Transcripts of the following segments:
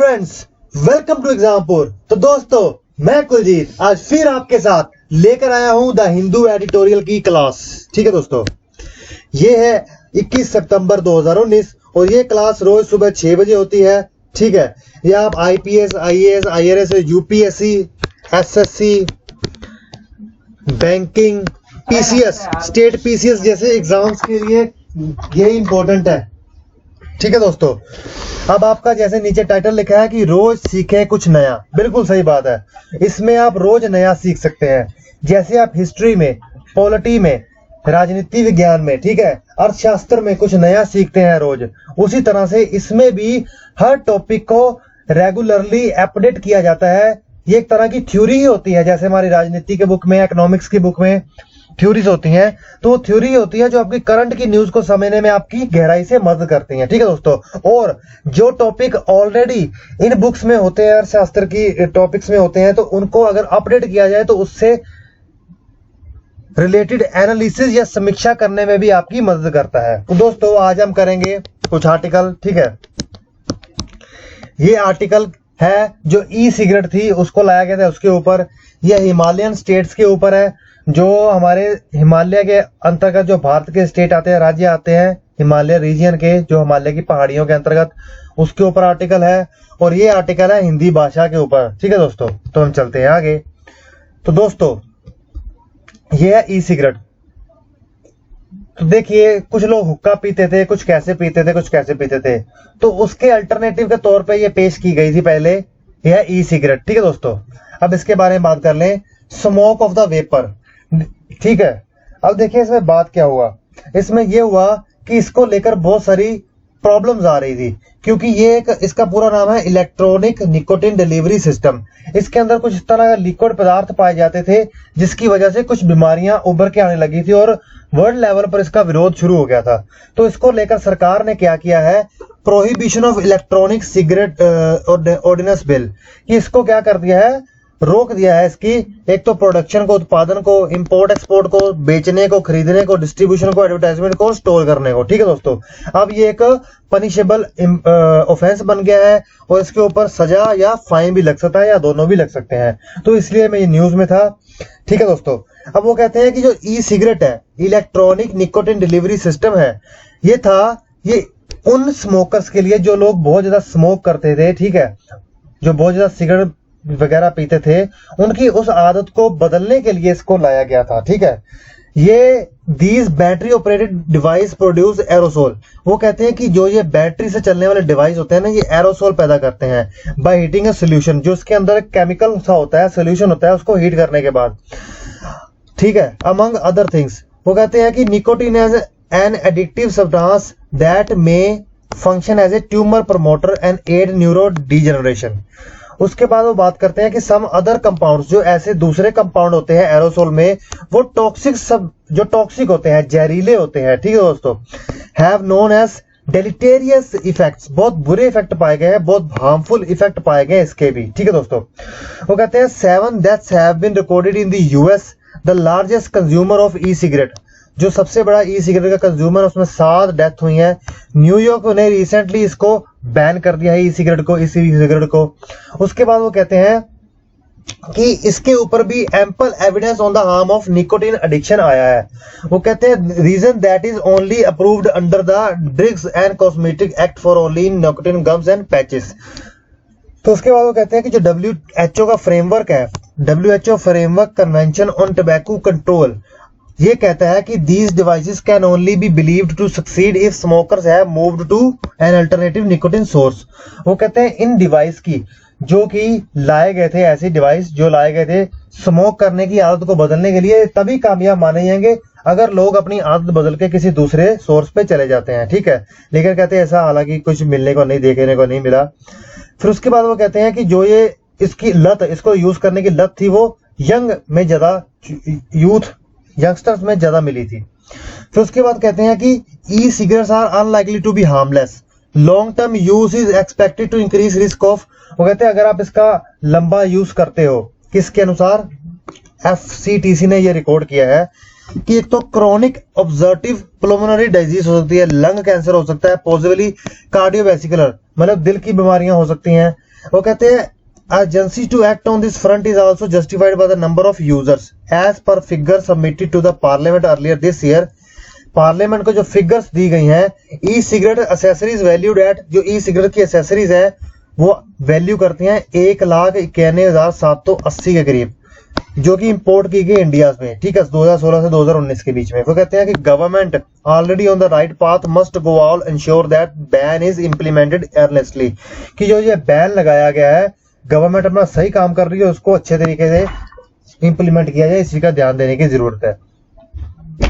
Friends, welcome to Exampur. तो दोस्तों, मैं कुलजीत आज फिर आपके साथ लेकर आया हूं द हिंदू एडिटोरियल की क्लास। ठीक है दोस्तों, ये है 21 सितंबर 2019 और ये क्लास रोज सुबह 6 बजे होती है। ठीक है, ये आप IPS, IAS, IRS, UPSC, SSC, banking, PCS, state PCS जैसे एग्जाम्स के लिए ये इंपॉर्टेंट है। ठीक है दोस्तों, अब आपका जैसे नीचे टाइटल लिखा है कि रोज सीखें कुछ नया, बिल्कुल सही बात है। इसमें आप रोज नया सीख सकते हैं। जैसे आप हिस्ट्री में, पॉलिटी में, राजनीति विज्ञान में, ठीक है, अर्थशास्त्र में कुछ नया सीखते हैं रोज, उसी तरह से इसमें भी हर टॉपिक को रेगुलरली अपडेट किया जाता है। ये एक तरह की थ्योरी ही होती है। जैसे हमारी राजनीति के बुक में, इकोनॉमिक्स की बुक में थ्योरीज होती हैं, तो वो थ्योरी होती है जो आपकी करंट की न्यूज को समझने में आपकी गहराई से मदद करती हैं। ठीक है दोस्तों, और जो टॉपिक ऑलरेडी इन बुक्स में होते हैं, अर्थशास्त्र की टॉपिक्स में होते हैं, तो उनको अगर अपडेट किया जाए तो उससे रिलेटेड एनालिसिस या समीक्षा करने में भी आपकी मदद करता है। तो दोस्तों, आज हम करेंगे कुछ आर्टिकल। ठीक है, ये आर्टिकल है जो ई सिगरेट थी उसको लाया गया था उसके ऊपर। यह हिमालयन स्टेट्स के ऊपर है, जो हमारे हिमालय के अंतर्गत जो भारत के स्टेट आते हैं, राज्य आते हैं हिमालय रीजन के, जो हिमालय की पहाड़ियों के अंतर्गत, उसके ऊपर आर्टिकल है। और ये आर्टिकल है हिंदी भाषा के ऊपर। ठीक है दोस्तों, तो हम चलते हैं आगे। तो दोस्तों, ये है ई सिगरेट। तो देखिए, कुछ लोग हुक्का पीते थे, कुछ कैसे पीते थे, कुछ कैसे पीते थे, तो उसके अल्टरनेटिव के तौर पे ये पेश की गई थी पहले, यह है ई सिगरेट। ठीक है दोस्तों, अब इसके बारे में बात कर लें। Smoke of the vapour. ठीक है, अब देखिए इसमें बात क्या हुआ। इसमें यह हुआ कि इसको लेकर बहुत सारी प्रॉब्लम्स आ रही थी, क्योंकि ये एक, इसका पूरा नाम है इलेक्ट्रॉनिक निकोटिन डिलीवरी सिस्टम। इसके अंदर कुछ इस तरह का लिक्विड पदार्थ पाए जाते थे जिसकी वजह से कुछ बीमारियां उभर के आने लगी थी और वर्ल्ड लेवल पर इसका विरोध शुरू हो गया था। तो इसको लेकर सरकार ने क्या किया है, prohibition of electronic cigarette ordinance bill, कि इसको क्या कर दिया है, रोक दिया है इसकी, एक तो प्रोडक्शन को, उत्पादन को, इंपोर्ट एक्सपोर्ट को, बेचने को, खरीदने को, डिस्ट्रीब्यूशन को, एडवर्टाइजमेंट को, स्टोर करने को। ठीक है दोस्तों, अब ये एक पनिशेबल ऑफेंस बन गया है और इसके ऊपर सजा या फाइन भी लग सकता है या दोनों भी लग सकते हैं। तो इसलिए मैं ये न्यूज में था। ठीक है दोस्तों, अब वो कहते हैं कि जो ई सिगरेट है, इलेक्ट्रॉनिक निकोटिन डिलीवरी सिस्टम है, ये था, ये उन स्मोकर्स के लिए जो लोग बहुत ज्यादा स्मोक करते थे, ठीक है, जो बहुत ज्यादा सिगरेट वगैरह पीते थे, उनकी उस आदत को बदलने के लिए इसको लाया गया था। ठीक है, ये these battery operated device produce aerosol. वो कहते हैं कि जो ये बैटरी से चलने वाले डिवाइस होते हैं ना, ये एरोसोल पैदा करते हैं बाय हीटिंग अ सोल्यूशन, जो उसके अंदर एक केमिकल सा होता है, सोल्यूशन होता है, उसको हीट करने के बाद। ठीक है, अमंग अदर थिंग्स, वो कहते हैं कि nicotine as an addictive substance that may function as a tumour promoter and aid neuro degeneration. उसके बाद वो बात करते हैं कि सम अदर कंपाउंड्स, जो ऐसे दूसरे कंपाउंड होते हैं एरोसोल में, वो टॉक्सिक, सब जो टॉक्सिक होते हैं, जहरीले होते हैं। ठीक है दोस्तों, हैव नोन एज डेलिटेरियस इफेक्ट्स, बहुत बुरे इफेक्ट पाए गए हैं, बहुत हार्मफुल इफेक्ट पाए गए इसके भी। ठीक है दोस्तों, वो कहते हैं 7 deaths have been recorded in the US, the largest consumer of e cigarette. जो सबसे बड़ा ई सिगरेट का कंज्यूमर, उसमें 7 डेथ हुई है। न्यूयॉर्क ने रिसेंटली इसको बैन कर दिया है, ई सिगरेट को, इस सिगरेट को। उसके बाद वो कहते हैं कि इसके ऊपर भी ample evidence on the harm of nicotine addiction आया है। वो कहते हैं reason that is only approved under the drugs and cosmetic act for only nicotine gums and patches. तो उसके बाद वो कहते हैं कि जो WHO का फ्रेमवर्क है, WHO framework convention on tobacco control, ये कहता है कि these devices can only be believed to succeed if smokers have moved to an alternative nicotine source। वो कहते हैं इन डिवाइस की, जो कि लाए गए थे, ऐसे डिवाइस जो लाए गए थे स्मोक करने की आदत को बदलने के लिए, तभी कामयाब माने जाएंगे अगर लोग अपनी आदत बदल के किसी दूसरे सोर्स पे चले जाते हैं। ठीक है, लेकिन कहते हैं ऐसा हालांकि कुछ मिलने को नहीं, देखने को नहीं मिला। फिर उसके बाद वो कहते हैं कि जो ये इसकी लत, इसको यूज करने की लत थी, वो यंग में ज्यादा, यंगस्टर्स में ज्यादा मिली थी। फिर उसके बाद कहते हैं कि e cigarettes are unlikely to be harmless, long term use is expected to increase risk of. वो कहते हैं अगर आप इसका लंबा यूज करते हो, किसके अनुसार, FCTC ने ये रिकॉर्ड किया है कि एक तो क्रोनिक ऑब्जर्टिव प्लमोनरी डिजीज हो सकती है, लंग कैंसर हो सकता है, पॉसिबली कार्डियोवैस्कुलर मतलब दिल की बीमारियां हो सकती हैं। वो कहते हैं urgency to act on this front is also justified by the number of users as per figures submitted to the parliament earlier this year। Parliament को जो फिगर्स दी गई हैं, e cigarette accessories valued at, जो e cigarette की accessories है वो value करती हैं 1,91,780 के करीब, जो कि इंपोर्ट की गई इंडिया में, ठीक है, 2016 से 2019 के बीच में। वो कहते हैं कि government already on the right path must go all ensure that ban is implemented earnestly, कि जो ये बैन लगाया गया है गवर्नमेंट अपना सही काम कर रही है, उसको अच्छे तरीके से इंप्लीमेंट किया जाए, इसी का ध्यान देने की जरूरत है।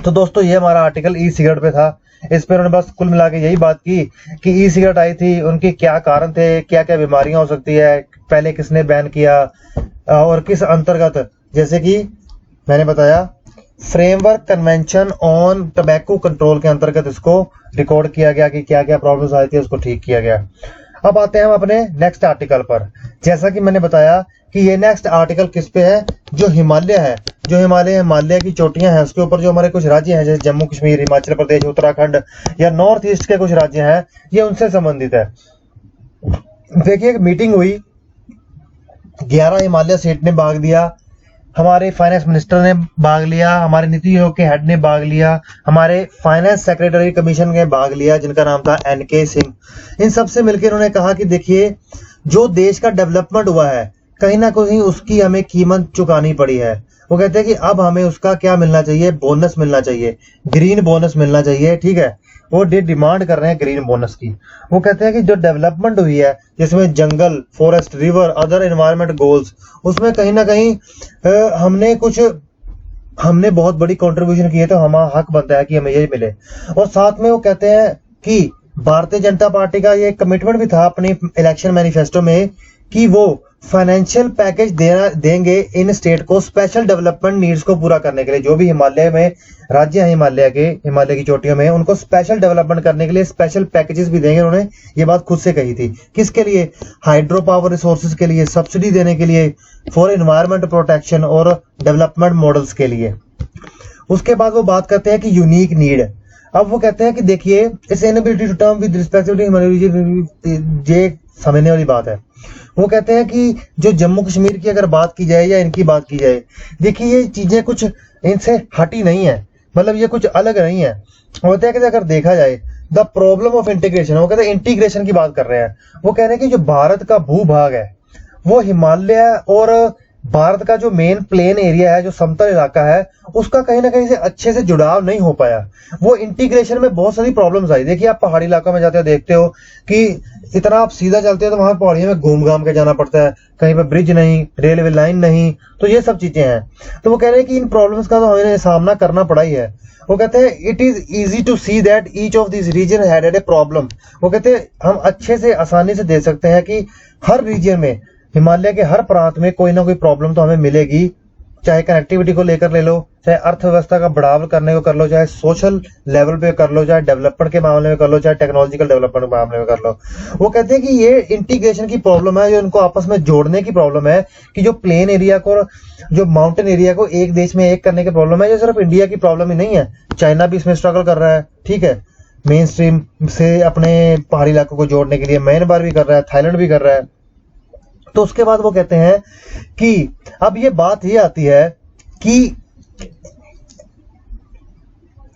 तो दोस्तों ये हमारा आर्टिकल ई सिगरेट पे था। इस पर उन्होंने बस कुल मिला के यही बात की कि ई सिगरेट आई थी, उनके क्या कारण थे, क्या क्या बीमारियां हो सकती है, पहले किसने बैन किया और किस अंतर्गत, जैसे कि मैंने बताया framework convention on tobacco control के अंतर्गत इसको रिकॉर्ड किया गया कि क्या क्या प्रॉब्लम्स आई थी, उसको ठीक किया गया। अब आते हैं हम अपने नेक्स्ट आर्टिकल पर। जैसा कि मैंने बताया कि ये नेक्स्ट आर्टिकल किस पे है, जो हिमालय है, जो हिमालय की चोटियां हैं उसके ऊपर जो हमारे कुछ राज्य हैं जैसे जम्मू कश्मीर, हिमाचल प्रदेश, उत्तराखंड या नॉर्थ ईस्ट के कुछ राज्य हैं, ये उनसे संबंधित है। देखिए एक मीटिंग हुई, 11 हिमालय स्टेट ने भाग लिया, हमारे फाइनेंस मिनिस्टर ने भाग लिया, हमारे नीति आयोग के हेड ने भाग लिया, हमारे फाइनेंस सेक्रेटरी कमीशन ने भाग लिया जिनका नाम था NK सिंह। इन सबसे मिलकर उन्होंने कहा कि देखिए जो देश का डेवलपमेंट हुआ है कहीं ना कहीं उसकी हमें कीमत चुकानी पड़ी है। वो कहते हैं कि अब हमें उसका क्या मिलना चाहिए, बोनस मिलना चाहिए, ग्रीन बोनस मिलना चाहिए, ठीक है। वो डिमांड कर रहे हैं ग्रीन बोनस की। वो कहते हैं कि जो डेवलपमेंट हुई है जिसमें जंगल, forest, river, other environment goals, उसमें कहीं ना कहीं हमने बहुत बड़ी कंट्रीब्यूशन की है, तो हमारा हक बनता है कि हमें ये मिले। और साथ में वो कहते हैं कि भारतीय जनता पार्टी का ये कमिटमेंट भी था अपनी इलेक्शन मैनिफेस्टो में कि वो फाइनेंशियल पैकेज देंगे इन स्टेट को स्पेशल डेवलपमेंट नीड्स को पूरा करने के लिए। जो भी हिमालय में राज्य हैं हिमालय की चोटियों में, उनको स्पेशल डेवलपमेंट करने के लिए स्पेशल पैकेजेस भी देंगे। उन्होंने ये बात खुद से कही थी। किसके लिए? हाइड्रो पावर रिसोर्सेज के लिए, सब्सिडी देने के लिए, फॉर एनवायरमेंट प्रोटेक्शन और डेवलपमेंट मॉडल्स के लिए। उसके बाद वो बात करते हैं कि यूनिक नीड। अब वो कहते हैं कि देखिए sustainability to term with respect to ये समझने वाली बात है। वो कहते हैं कि जो जम्मू कश्मीर की अगर बात की जाए या इनकी बात की जाए, देखिए ये चीजें कुछ इनसे हटी नहीं है, मतलब ये कुछ अलग नहीं है। होता है कि अगर देखा जाए द प्रॉब्लम ऑफ इंटीग्रेशन, वो कहते हैं इंटीग्रेशन की बात कर रहे हैं। वो कह रहे हैं कि जो भारत का भूभाग है वो हिमालय और भारत का जो मेन प्लेन एरिया है, जो समतल इलाका है, उसका कहीं ना कहीं से अच्छे से जुड़ाव नहीं हो पाया। वो इंटीग्रेशन में बहुत सारी प्रॉब्लम्स आई। देखिए आप पहाड़ी इलाका में जाते हो, देखते हो कि इतना आप सीधा चलते हो तो वहां पहाड़ियों में घूम घाम के जाना पड़ता है, कहीं पे ब्रिज नहीं, रेलवे लाइन नहीं, तो ये सब चीजें हैं। तो वो कह रहे हैं कि इन प्रॉब्लम्स का तो हमें सामना करना पड़ा ही है। वो कहते हैं it is easy to see that each of this region had a problem. वो कहते हैं हम अच्छे से आसानी से देख सकते हैं कि हर रीजन में, हिमालय के हर प्रांत में कोई ना कोई प्रॉब्लम तो हमें मिलेगी, चाहे कनेक्टिविटी को लेकर ले लो, चाहे अर्थव्यवस्था का बढ़ावा करने को कर लो, चाहे सोशल लेवल पे कर लो, चाहे डेवलपमेंट के मामले में कर लो, चाहे टेक्नोलॉजिकल डेवलपमेंट के मामले में कर लो। वो कहते हैं कि ये इंटीग्रेशन की प्रॉब्लम है, जो इनको आपस में जोड़ने की प्रॉब्लम है, कि जो प्लेन एरिया को, जो माउंटेन एरिया को एक देश में एक करने की प्रॉब्लम है। ये सिर्फ इंडिया की प्रॉब्लम ही नहीं है, चाइना भी इसमें स्ट्रगल कर रहा है, ठीक है, मेन स्ट्रीम से अपने पहाड़ी इलाकों को जोड़ने के लिए म्यांमार भी कर रहा है, थाईलैंड भी कर रहा है। तो उसके बाद वो कहते हैं कि अब ये बात ये आती है कि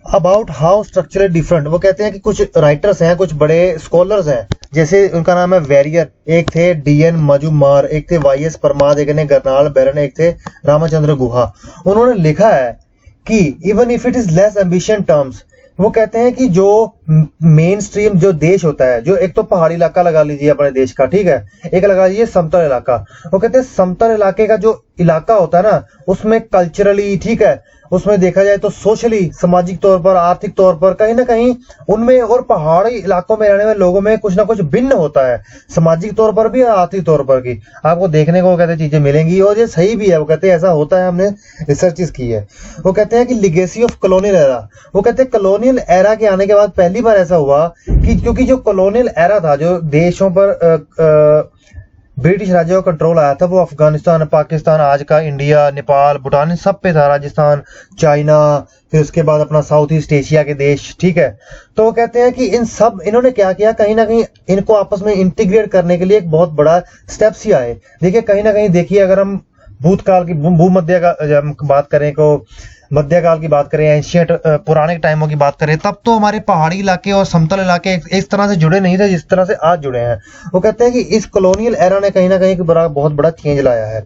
अबाउट हाउ स्ट्रक्चरल डिफरेंट। वो कहते हैं कि कुछ राइटर्स हैं, कुछ बड़े स्कॉलर्स हैं, जैसे उनका नाम है वेरियर, एक थे DN मजुमदार, एक थे YS परमाद, एक ने गरनाल बैरन, एक थे रामचंद्र गुहा। उन्होंने लिखा है कि even if it is less ambitious terms, वो कहते हैं कि जो मेन स्ट्रीम जो देश होता है, जो एक तो पहाड़ी इलाका लगा लीजिए अपने देश का, ठीक है, एक लगा लीजिए समतल इलाका। वो कहते हैं समतल इलाके का जो इलाका होता है ना, उसमें कल्चरली, ठीक है, उसमें देखा जाए तो सोशली, सामाजिक तौर पर, आर्थिक तौर पर कहीं ना कहीं उनमें और पहाड़ी इलाकों में रहने वाले लोगों में कुछ ना कुछ भिन्न होता है, सामाजिक तौर पर भी और आर्थिक तौर पर भी आपको देखने को कहते चीजें मिलेंगी। और ये सही भी है, वो कहते हैं ऐसा होता है, हमने रिसर्च की है। वो कहते हैं कि लिगेसी ऑफ कॉलोनियल एरा। वो कहते हैं कॉलोनियल एरा के आने के बाद पहली बार ऐसा हुआ कि क्योंकि जो कॉलोनियल एरा था, जो देशों पर ब्रिटिश राज्य का कंट्रोल आया था वो अफगानिस्तान, पाकिस्तान, आज का इंडिया, नेपाल, भूटान, इन सब पे था, राजस्थान, चाइना, फिर उसके बाद अपना साउथ ईस्ट एशिया के देश, ठीक है। तो वो कहते हैं कि इन सब इन्होंने क्या किया, कहीं ना कहीं इनको आपस में इंटीग्रेट करने के लिए एक बहुत बड़ा स्टेप्स ही आए। देखिए कहीं ना कहीं देखिए, अगर हम भूतकाल की भूमध्य का बात करें, को मध्यकाल की बात करें, एंशियंट पुराने टाइमों की बात करें, तब तो हमारे पहाड़ी इलाके और समतल इलाके इस तरह से जुड़े नहीं थे जिस तरह से आज जुड़े हैं। वो कहते हैं कि इस कॉलोनियल एरा ने कहीं ना कहीं बहुत बड़ा चेंज लाया है।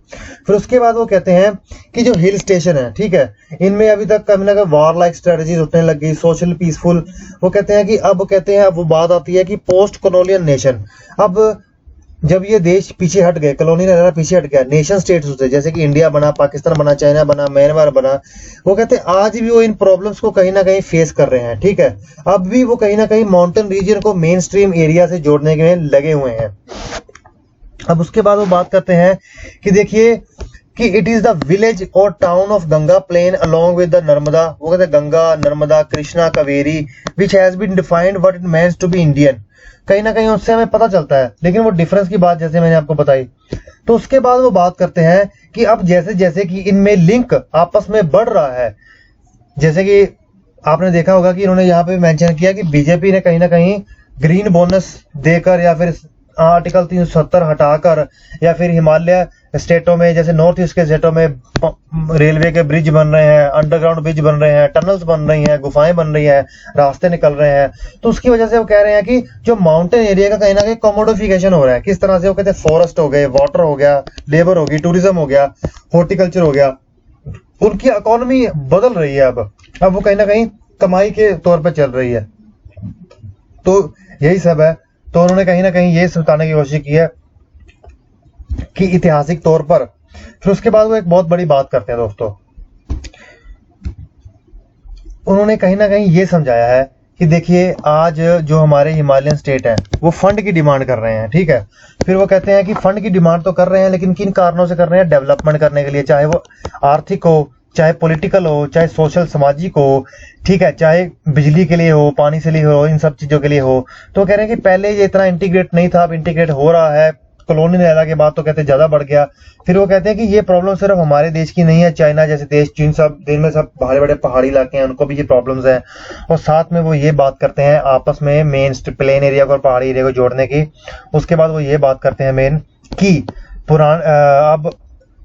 फिर उसके बाद वो कहते हैं कि जो हिल स्टेशन है, ठीक है, इनमें अभी तक कभी ना कभी वॉर लाइक स्ट्रेटजीज उठने लग गई, सोशल पीसफुल। वो कहते हैं कि अब वो बात आती है कि पोस्ट कॉलोनियल नेशन, अब जब ये देश पीछे हट गए, कॉलोनियल एरा पीछे हट गया, नेशन स्टेट्स होते जैसे कि इंडिया बना, पाकिस्तान बना, चाइना बना, म्यांमार बना, वो कहते हैं आज भी वो इन प्रॉब्लम्स को कहीं ना कहीं फेस कर रहे हैं, ठीक है। अब भी वो कहीं ना कहीं माउंटेन रीजन को मेन स्ट्रीम एरिया से जोड़ने के लगे हुए हैं। अब उसके बाद वो बात करते हैं कि देखिए कि इट इज द विलेज और town of Ganga plain along with the Narmada. वो कहते हैं Ganga, Narmada, Krishna, Kaveri, which has been defined what it means to be Indian. कहीं ना कहीं उससे हमें पता चलता है, लेकिन वो डिफरेंस की बात जैसे मैंने आपको बताई। तो उसके बाद वो बात करते हैं कि अब जैसे जैसे कि इनमें लिंक आपस में बढ़ रहा है, जैसे कि आपने देखा होगा कि इन्होंने यहाँ पे मेंशन किया कि बीजेपी ने कहीं ना कहीं ग्रीन बोनस देकर या फिर आर्टिकल 370 हटाकर, या फिर हिमालय स्टेटों में जैसे नॉर्थ ईस्ट के स्टेटों में रेलवे के ब्रिज बन रहे हैं, अंडरग्राउंड ब्रिज बन रहे हैं, टनल्स बन रही हैं, गुफाएं बन रही हैं, रास्ते निकल रहे हैं। तो उसकी वजह से वो कह रहे हैं कि जो माउंटेन एरिया का कहीं ना कहीं कमोडिफिकेशन हो रहा है। किस तरह से? वो कहते हैं फॉरेस्ट हो गए, वाटर हो गया, लेबर होगी, टूरिज्म हो गया, हॉर्टिकल्चर हो गया, उनकी इकोनॉमी बदल रही है। अब वो कहीं ना कहीं कमाई के तौर पर चल रही है। तो यही सब है। तो उन्होंने कहीं ना कहीं ये समझाने की कोशिश की है कि ऐतिहासिक तौर पर। फिर उसके बाद वो एक बहुत बड़ी बात करते हैं दोस्तों, उन्होंने कहीं ना कहीं ये समझाया है कि देखिए आज जो हमारे हिमालयन स्टेट है वो फंड की डिमांड कर रहे हैं, ठीक है। फिर वो कहते हैं कि फंड की डिमांड तो कर रहे हैं, लेकिन किन कारणों से कर रहे हैं? डेवलपमेंट करने के लिए, चाहे वो आर्थिक हो, चाहे पॉलिटिकल हो, चाहे सोशल सामाजिक हो, ठीक है, चाहे बिजली के लिए हो, पानी से लिए हो, इन सब चीजों के लिए हो। तो कह रहे हैं कि पहले ये इतना इंटीग्रेट नहीं था, अब इंटीग्रेट हो रहा है। कॉलोनियल एरा के बाद तो कहते हैं ज्यादा बढ़ गया। फिर वो कहते हैं कि ये प्रॉब्लम सिर्फ हमारे देश की नहीं है, चाइना जैसे देश, चीन, सब दिन में सब बड़े बड़े पहाड़ी इलाके हैं, उनको भी ये प्रॉब्लम्स है। और साथ में वो ये बात करते हैं आपस में मेन प्लेन एरिया को और पहाड़ी एरिया को जोड़ने की। उसके बाद वो ये बात करते हैं मेन कि अब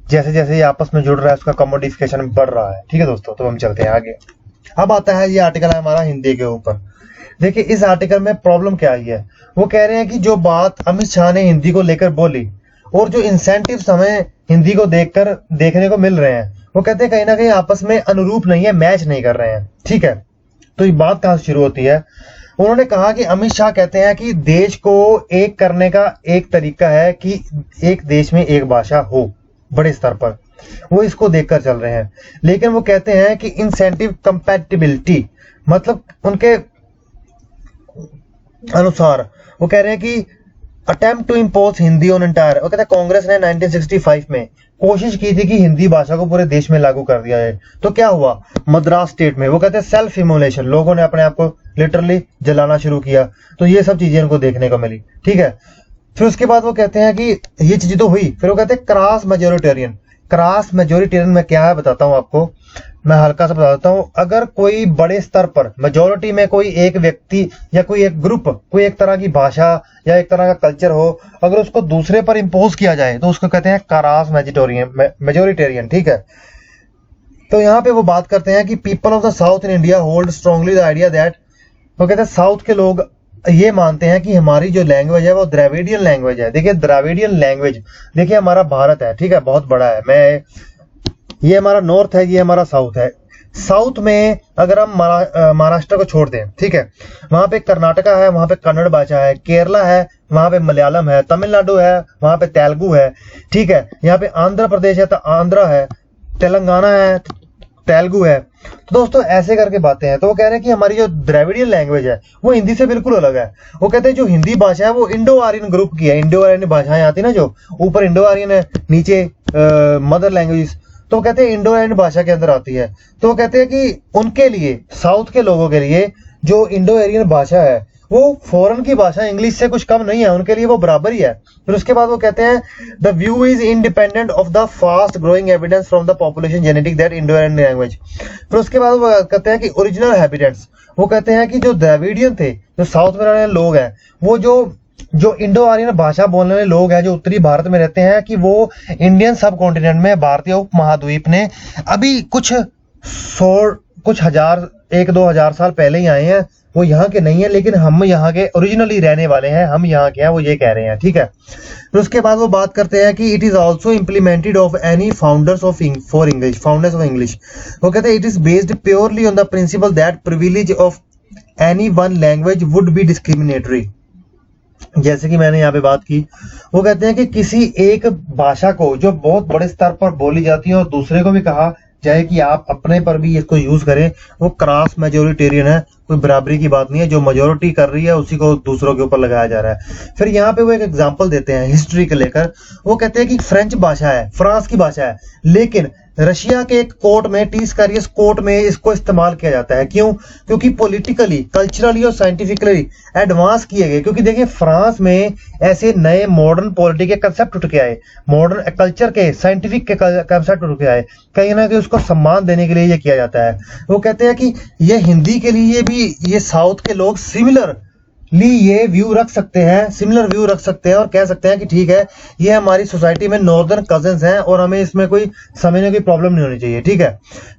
जैसे जैसे ये आपस में जुड़ रहा है उसका कमोडिफिकेशन बढ़ रहा है, ठीक है दोस्तों। तो हम चलते हैं आगे। अब आता है ये आर्टिकल है हमारा हिंदी के ऊपर। देखिए इस आर्टिकल में प्रॉब्लम क्या आई है। वो कह रहे हैं कि जो बात अमित शाह ने हिंदी को लेकर बोली और जो इंसेंटिव्स हमें हिंदी को देखने को मिल रहे हैं, वो कहते हैं कहीं ना कहीं आपस में अनुरूप नहीं है, मैच नहीं कर रहे हैं, ठीक है। तो ये बात कहां से शुरू होती है? उन्होंने कहा कि अमित शाह कहते हैं कि देश को एक करने का एक तरीका है कि एक देश में एक भाषा हो बड़े स्तर पर, वो इसको देखकर चल रहे हैं। लेकिन वो कहते हैं कि इंसेंटिव कंपैटिबिलिटी, मतलब उनके अनुसार वो कह रहे हैं कि attempt to impose Hindi on entire. वो कहते हैं कांग्रेस ने 1965 में कोशिश की थी कि हिंदी भाषा को पूरे देश में लागू कर दिया जाए। तो क्या हुआ? मद्रास स्टेट में वो कहते हैं सेल्फ इमोलेशन, लोगों ने अपने आप को लिटरली जलाना शुरू किया। तो ये सब चीजें उनको देखने को मिली, ठीक है। फिर उसके बाद वो कहते हैं कि ये चीजें तो हुई। फिर वो कहते हैं क्रॉस मेजोरिटेरियन। क्रॉस मेजोरिटेरियन में क्या है बताता हूं आपको, मैं हल्का सा बता देता हूं। अगर कोई बड़े स्तर पर मेजोरिटी में कोई एक व्यक्ति या कोई एक ग्रुप, कोई एक तरह की भाषा या एक तरह का कल्चर हो, अगर उसको दूसरे पर इंपोज किया जाए तो उसको कहते हैं क्रॉस मेजोरिटेरियन, ठीक है। तो यहाँ पे वो बात करते हैं कि people of the south in India hold strongly the idea that, वो कहते हैं साउथ के लोग ये मानते हैं कि हमारी जो लैंग्वेज है वो द्रविडियन लैंग्वेज है। देखिए द्रविडियन लैंग्वेज, देखिए हमारा भारत है, ठीक है, बहुत बड़ा है। ये हमारा नॉर्थ है, ये हमारा साउथ है। साउथ में अगर हम महाराष्ट्र को छोड़ दें, ठीक है, वहां पे कर्नाटका है, वहां पे कन्नड़ भाषा है, केरला है, वहां पे मलयालम है, तमिलनाडु है, वहां पे तेलुगु है, ठीक है। यहाँ पे आंध्र प्रदेश है तो आंध्रा है, तेलंगाना है, तेलुगु है। तो दोस्तों ऐसे करके बातें हैं। तो वो कह रहे हैं कि हमारी जो द्रविडियन लैंग्वेज है वो हिंदी से बिल्कुल अलग है। वो कहते हैं जो हिंदी भाषा है वो इंडो आर्यन ग्रुप की है। इंडो आर्यन भाषाएं आती है ना, जो ऊपर इंडो आर्यन है, नीचे मदर लैंग्वेज, तो कहते हैं इंडो आर्यन भाषा के अंदर आती है। तो वो कहते हैं कि उनके लिए, साउथ के लोगों के लिए जो इंडो आर्यन भाषा है वो फॉरेन की भाषा इंग्लिश से कुछ कम नहीं है, उनके लिए वो बराबर ही है। फिर उसके बाद वो कहते हैं the view is independent of the fast growing evidence from the population genetic that Indo Aryan language. फिर उसके बाद वो कहते हैं कि ओरिजिनल हैबिटेंट्स, वो कहते हैं कि जो द्रविडियन थे, जो साउथ में रहने वाले लोग हैं, वो जो इंडो आर्यन भाषा बोलने वाले लोग हैं, जो उत्तरी भारत में रहते हैं, कि वो इंडियन सब कॉन्टिनेंट में, भारतीय उप महाद्वीप ने अभी कुछ हजार 1-2 हजार साल पहले ही आए हैं। वो यहाँ के नहीं है, लेकिन हम यहाँ के ओरिजिनली रहने वाले हैं, हम यहाँ के हैं, वो ये कह रहे हैं, ठीक है। तो उसके बाद वो बात करते हैं कि it is also implemented of any founders of English. वो कहते हैं it is based purely on the principal that privilege of any one language would be discriminatory. जैसे कि मैंने यहाँ पे बात की, वो कहते हैं कि किसी एक भाषा को जो बहुत बड़े स्तर पर बोली जाती है और दूसरे को भी कहा जाए कि आप अपने पर भी इसको यूज करें, वो क्रॉस मेजोरिटेरियन है, कोई बराबरी की बात नहीं है। जो मेजोरिटी कर रही है उसी को दूसरों के ऊपर लगाया जा रहा है। फिर यहाँ पे वो एक एग्जांपल देते हैं हिस्ट्री को लेकर। वो कहते हैं कि फ्रेंच भाषा है, फ्रांस की भाषा है, लेकिन रशिया के एक कोर्ट में, टी स्कारियस कोर्ट में इसको इस्तेमाल किया जाता है। क्यों? क्योंकि पॉलिटिकली, कल्चरली और साइंटिफिकली एडवांस किए गए। क्योंकि देखिए फ्रांस में ऐसे नए मॉडर्न पॉलिटी के कंसेप्ट उठ के आए, मॉडर्न कल्चर के, साइंटिफिक के कंसेप्ट उठ के आए, कहीं ना कहीं उसको सम्मान देने के लिए ये किया जाता है। वो कहते हैं कि ये हिंदी के लिए भी ये साउथ के लोग सिमिलरली ये व्यू रख सकते हैं, सिमिलर व्यू रख सकते हैं और कह सकते हैं कि ठीक है, ये हमारी सोसाइटी में नॉर्दर्न कजिन्स हैं और हमें इसमें कोई समझने की प्रॉब्लम नहीं होनी चाहिए, ठीक है।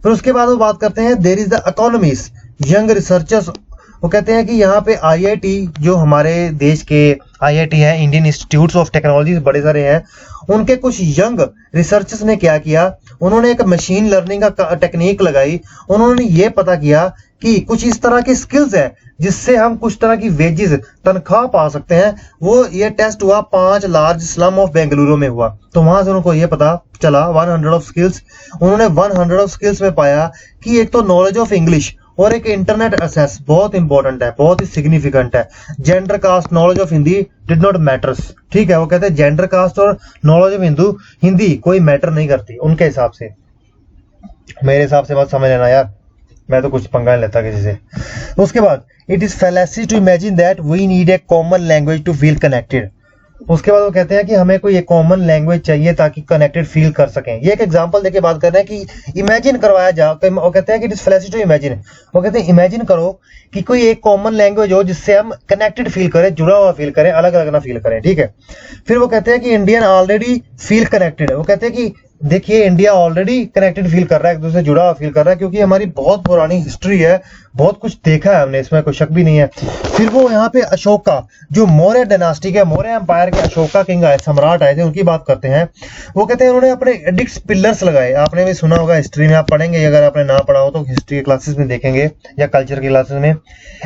फिर उसके बाद वो बात करते हैं there is the economies young researchers. वो कहते हैं कि यहाँ पे आईआईटी, जो हमारे देश के आईआईटी है, इंडियन इंस्टीट्यूट्स ऑफ टेक्नोलॉजी बड़े सारे हैं, उनके कुछ यंग रिसर्चर्स ने क्या किया, उन्होंने एक मशीन लर्निंग का टेक्निक लगाई। उन्होंने ये पता किया कि कुछ इस तरह की स्किल्स है जिससे हम कुछ तरह की वेजेस, तनख्वाह पा सकते हैं। वो ये टेस्ट हुआ 5 लार्ज स्लम ऑफ बेंगलुरु में हुआ, तो वहां से उनको ये पता चला 100 ऑफ स्किल्स। उन्होंने 100 ऑफ स्किल्स में पाया कि एक तो नॉलेज ऑफ इंग्लिश और एक इंटरनेट एक्सेस बहुत इंपॉर्टेंट है, बहुत ही सिग्निफिकेंट है। Gender cast knowledge of Hindi did not matters, ठीक है। वो कहते हैं जेंडर कास्ट और नॉलेज ऑफ हिंदी कोई मैटर नहीं करती उनके हिसाब से। मेरे हिसाब से मत समझ लेना यार, मैं तो कुछ पंगा नहीं लेता किसी से। उसके बाद it is fallacy to imagine that we need a common language to feel connected. उसके बाद वो कहते हैं कि हमें कोई एक कॉमन लैंग्वेज चाहिए ताकि कनेक्टेड फील कर सकें। ये एक एग्जांपल देके बात कर रहे हैं कि इमेजिन करवाया जा, वो कहते हैं कि it is fallacy to imagine. वो कहते हैं इमेजिन करो कि कोई एक कॉमन लैंग्वेज हो जिससे हम कनेक्टेड फील करें, जुड़ा हुआ फील करें, अलग अलग ना फील करें, ठीक है। फिर वो कहते हैं कि इंडियन ऑलरेडी फील कनेक्टेड है। वो कहते हैं कि देखिए इंडिया ऑलरेडी कनेक्टेड फील कर रहा है, एक दूसरे से जुड़ा हुआ फील कर रहा है, क्योंकि हमारी बहुत पुरानी हिस्ट्री है, बहुत कुछ देखा है हमने, इसमें कोई शक भी नहीं है। फिर वो यहाँ पे अशोका, जो मौर्य डायनास्टी के, मौर्य एम्पायर के अशोका किंग आए, सम्राट आए थे, उनकी बात करते हैं। वो कहते हैं उन्होंने अपने एडिक्ट पिलर्स लगाए। आपने भी सुना होगा, हिस्ट्री में आप पढ़ेंगे, अगर आपने ना पढ़ा हो तो हिस्ट्री के क्लासेस में देखेंगे या कल्चर के क्लासेस में।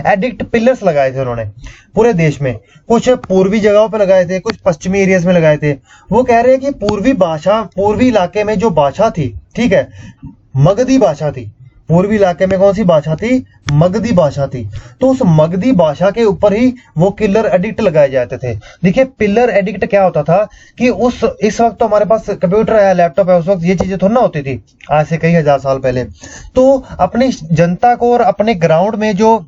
एडिक्ट पिलर्स लगाए थे उन्होंने पूरे देश में, कुछ पूर्वी जगहों पे लगाए थे, कुछ पश्चिमी एरियाज में लगाए थे। वो कह रहे हैं कि पूर्वी इलाके में जो भाषा थी, ठीक है, मगधी भाषा थी। पूर्वी इलाके में कौन सी भाषा थी? मगधी भाषा थी। तो उस मगधी भाषा के ऊपर ही वो किलर एडिक्ट लगाए जाते थे। देखिए पिलर एडिक्ट क्या होता था कि इस वक्त तो हमारे पास कंप्यूटर है, लैपटॉप है, उस वक्त ये चीजें थोड़ी ना होती थी, आज से कई हजार साल पहले। तो अपनी जनता को और अपने ग्राउंड में जो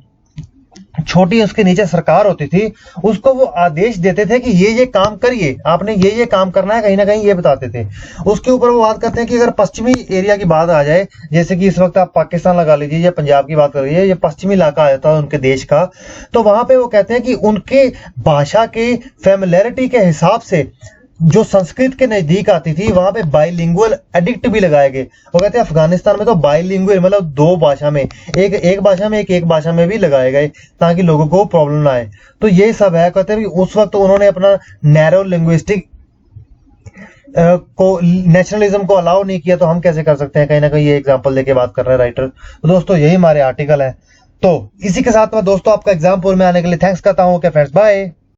छोटी उसके नीचे सरकार होती थी, उसको वो आदेश देते थे कि ये काम करिए, आपने ये काम करना है, कहीं ना कहीं ये बताते थे। उसके ऊपर वो बात करते हैं कि अगर पश्चिमी एरिया की बात आ जाए, जैसे कि इस वक्त आप पाकिस्तान लगा लीजिए या पंजाब की बात कर लीजिए, ये पश्चिमी इलाका आ जाता है उनके देश का, तो वहां पे वो कहते हैं कि उनके भाषा के फेमिलियरिटी के हिसाब से जो संस्कृत के नजदीक आती थी, वहां पे बाइलिंगुअल एडिक्ट भी लगाए गए। वो कहते हैं अफगानिस्तान में तो बाइलिंगुअल मतलब 2 भाषा में, एक भाषा में एक भाषा में भी लगाए गए ताकि लोगों को प्रॉब्लम ना आए। तो ये सब है। कहते हैं कि उस वक्त उन्होंने अपना नैरो लिंग्विस्टिक को, नेशनलिज्म को अलाउ नहीं किया, तो हम कैसे कर सकते हैं? कहीं ना कहीं ये एग्जाम्पल देके बात कर रहे हैं राइटर। तो दोस्तों यही हमारे आर्टिकल है। तो इसी के साथ मैं दोस्तों आपका एग्जाम पूर्ण में आने के लिए थैंक्स करता हूँ। Okay friends, bye.